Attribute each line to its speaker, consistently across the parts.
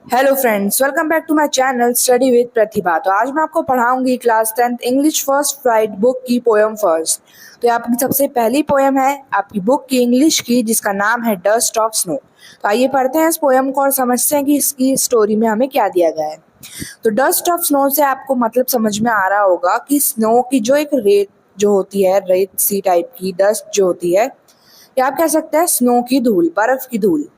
Speaker 1: Hello friends, welcome back to my channel study with Pratibha. तो आज मैं आपको पढ़ाऊंगी class 10th English first flight book की पोयम फर्स्ट। तो ये आपकी सबसे पहली पोयम है आपकी बुक की इंग्लिश की, जिसका नाम है डस्ट ऑफ स्नो। तो आइए पढ़ते हैं इस पोयम को और समझते हैं कि इसकी स्टोरी में हमें क्या दिया गया है। तो डस्ट ऑफ स्नो से आपको मतलब समझ में आ रहा होगा कि स्नो की जो एक रेत जो होती है, रेत सी टाइप की डस्ट जो होती है, या आप कह सकते हैं स्नो की धूल, बर्फ की धूल।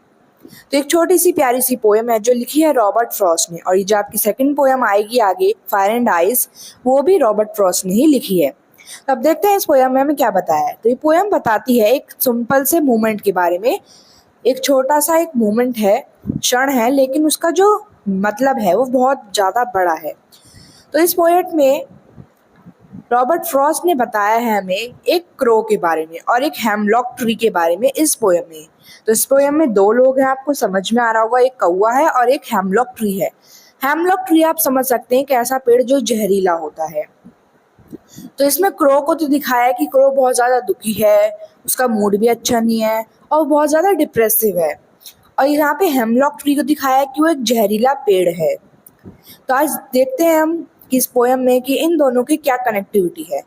Speaker 1: तो एक छोटी सी प्यारी सी पोयम है जो लिखी है रॉबर्ट फ्रॉस्ट ने, और ये जो आपकी सेकंड पोयम आएगी आगे, फायर एंड आइस, वो भी रॉबर्ट फ्रॉस्ट ने ही लिखी है। तो अब देखते हैं इस पोयम में हमें क्या बताया है। तो ये पोयम बताती है एक सिंपल से मूवमेंट के बारे में। एक छोटा सा एक मूवमेंट है, क्षण है, लेकिन उसका जो मतलब है वो बहुत ज्यादा बड़ा है। तो इस पोएट में रॉबर्ट फ्रॉस्ट ने बताया है हमें एक क्रो के बारे में और एक हेमलॉक ट्री के बारे में इस पोयम में। तो इस पोयम में दो लोग हैं, आपको समझ में आ रहा होगा, एक कौवा है और एक हेमलॉक ट्री है। हेमलॉक ट्री आप समझ सकते हैं कि ऐसा पेड़ जो जहरीला होता है। तो इसमें क्रो को तो दिखाया है कि क्रो बहुत ज्यादा दुखी है, उसका मूड भी अच्छा नहीं है और बहुत ज्यादा डिप्रेसिव है। और यहाँ पे हेमलॉक ट्री को दिखाया है कि वो एक जहरीला पेड़ है। तो आज देखते हैं हम कि इस पोयम में कि इन दोनों की क्या कनेक्टिविटी है।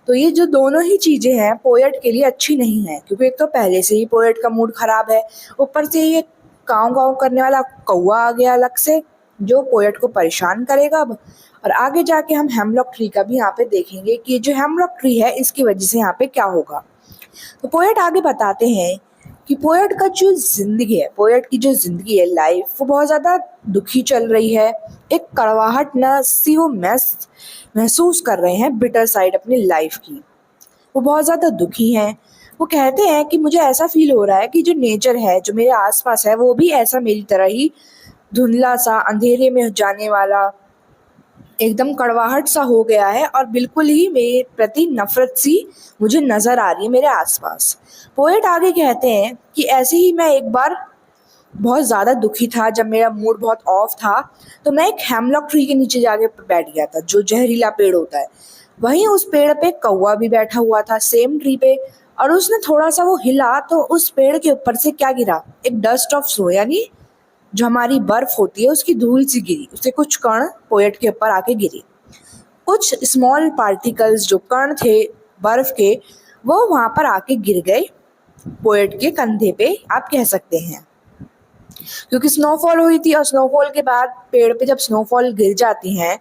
Speaker 1: तो ये जो दोनों ही चीजें हैं पोएट के लिए अच्छी नहीं है, क्योंकि एक तो पहले से ही पोएट का मूड खराब है, ऊपर से ये काव काव करने वाला कौवा आ गया अलग से, जो पोएट को परेशान करेगा अब। और आगे जाके हम हेमलॉक ट्री का भी यहाँ पे देखेंगे कि जो हेमलॉक ट्री है इसकी वजह से यहाँ पे क्या होगा। तो पोएट आगे बताते हैं कि पोएट का जो जिंदगी है, पोएट की जो जिंदगी है, लाइफ, वो बहुत ज्यादा दुखी चल रही है। एक कड़वाहट न सी वो महसूस कर रहे हैं, बिटर साइड अपनी लाइफ की। वो बहुत ज्यादा दुखी हैं। वो कहते हैं कि मुझे ऐसा फील हो रहा है कि जो नेचर है, जो मेरे आसपास है, वो भी ऐसा मेरी तरह ही धुंधला सा, अंधेरे में जाने वाला, एकदम कड़वाहट सा हो गया है और बिल्कुल ही मेरे प्रति नफरत सी मुझे नजर आ रही है मेरे आसपास। पोएट आगे कहते हैं कि ऐसे ही मैं एक बार बहुत ज्यादा दुखी था, जब मेरा मूड बहुत ऑफ था, तो मैं एक हेमलॉक ट्री के नीचे जाके बैठ गया था, जो जहरीला पेड़ होता है। वहीं उस पेड़ पे कौवा भी बैठा हुआ था, सेम ट्री पे। और उसने थोड़ा सा वो हिला तो उस पेड़ के ऊपर से क्या गिरा, एक डस्ट ऑफ स्नो, यानी जो हमारी बर्फ होती है उसकी धूल सी गिरी, उससे कुछ कण पोएट के ऊपर आके गिरे। कुछ स्मॉल पार्टिकल्स जो कण थे बर्फ के, वो वहां पर आके गिर गए पोएट के कंधे पे, आप कह सकते हैं। क्योंकि स्नोफॉल हुई थी और स्नोफॉल के बाद पेड़ पे जब स्नोफॉल गिर जाती है,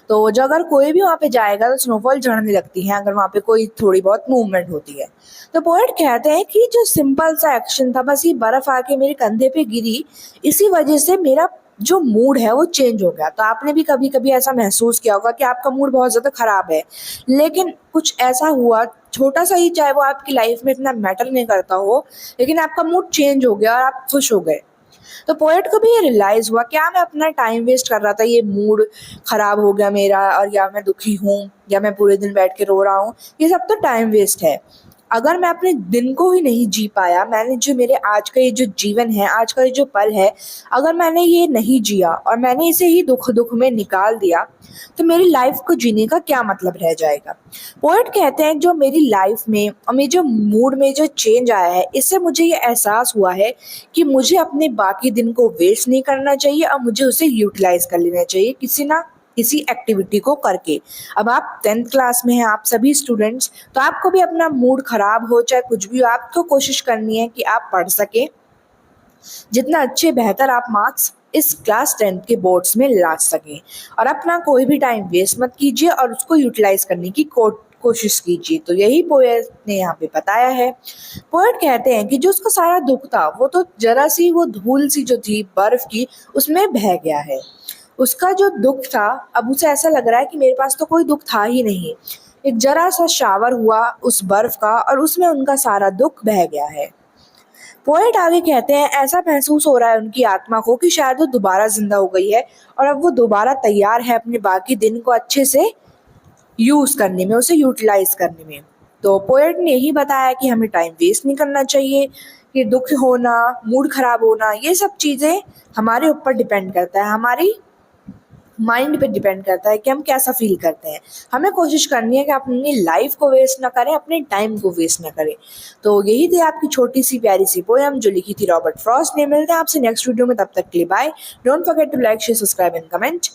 Speaker 1: तो जो अगर कोई भी वहां पे जाएगा तो स्नोफॉल झड़ने लगती है, अगर वहां पे कोई थोड़ी बहुत मूवमेंट होती है। तो पोएट कहते हैं कि जो सिंपल सा एक्शन था, बस ये बर्फ आके मेरे कंधे पे गिरी, इसी वजह से मेरा जो मूड है वो चेंज हो गया। तो आपने भी कभी कभी ऐसा महसूस किया होगा कि आपका मूड बहुत ज्यादा खराब है, लेकिन कुछ ऐसा हुआ, छोटा सा ही, चाहे वो आपकी लाइफ में इतना मैटर नहीं करता हो, लेकिन आपका मूड चेंज हो गया और आप खुश हो गए। तो पोएट को भी ये रियलाइज हुआ, क्या मैं अपना टाइम वेस्ट कर रहा था, ये मूड खराब हो गया मेरा, और या मैं दुखी हूँ, या मैं पूरे दिन बैठ के रो रहा हूँ, ये सब तो टाइम वेस्ट है। अगर मैं अपने दिन को ही नहीं जी पाया, मैंने जो मेरे आज का ये जो जीवन है, आज का ये जो पल है, अगर मैंने ये नहीं जिया और मैंने इसे ही दुख दुख में निकाल दिया, तो मेरी लाइफ को जीने का क्या मतलब रह जाएगा। पोएट कहते हैं जो मेरी लाइफ में और मेरे जो मूड में जो चेंज आया है, इससे मुझे ये एहसास हुआ है कि मुझे अपने बाकी दिन को वेस्ट नहीं करना चाहिए और मुझे उसे यूटिलाइज कर लेना चाहिए किसी ना किसी एक्टिविटी को करके। अब आप 10th क्लास में हैं, आप सभी स्टूडेंट्स, तो आपको भी अपना मूड खराब हो चाहे कुछ भी हो, आपको कोशिश करनी है कि आप पढ़ सके, जितना अच्छे बेहतर आप मार्क्स इस क्लास 10th के बोर्ड्स में ला सकें। और अपना कोई भी टाइम वेस्ट मत कीजिए और उसको यूटिलाइज करने की कोशिश कीजिए। तो यही पोएट ने यहाँ पे बताया है। पोएट कहते हैं कि जो उसका सारा दुख था, वो तो जरा सी वो धूल सी जो थी बर्फ की, उसमें बह गया है। उसका जो दुख था, अब उसे ऐसा लग रहा है कि मेरे पास तो कोई दुख था ही नहीं। एक जरा सा शावर हुआ उस बर्फ का और उसमें उनका सारा दुख बह गया है। पोएट आगे कहते हैं ऐसा महसूस हो रहा है उनकी आत्मा को कि शायद वो दोबारा जिंदा हो गई है और अब वो दोबारा तैयार है अपने बाकी दिन को अच्छे से यूज करने में, उसे यूटिलाइज करने में। तो पोएट ने यही बताया कि हमें टाइम वेस्ट नहीं करना चाहिए, कि दुख होना, मूड खराब होना, ये सब चीजें हमारे ऊपर डिपेंड करता है, हमारी माइंड पे डिपेंड करता है कि हम कैसा फील करते हैं। हमें कोशिश करनी है कि आप अपनी लाइफ को वेस्ट ना करें, अपने टाइम को वेस्ट ना करें। तो यही थी आपकी छोटी सी प्यारी सी पोयम जो लिखी थी रॉबर्ट फ्रॉस्ट ने। मिलते हैं आपसे नेक्स्ट वीडियो में, तब तक के लिए bye. Don't forget to like share subscribe and comment.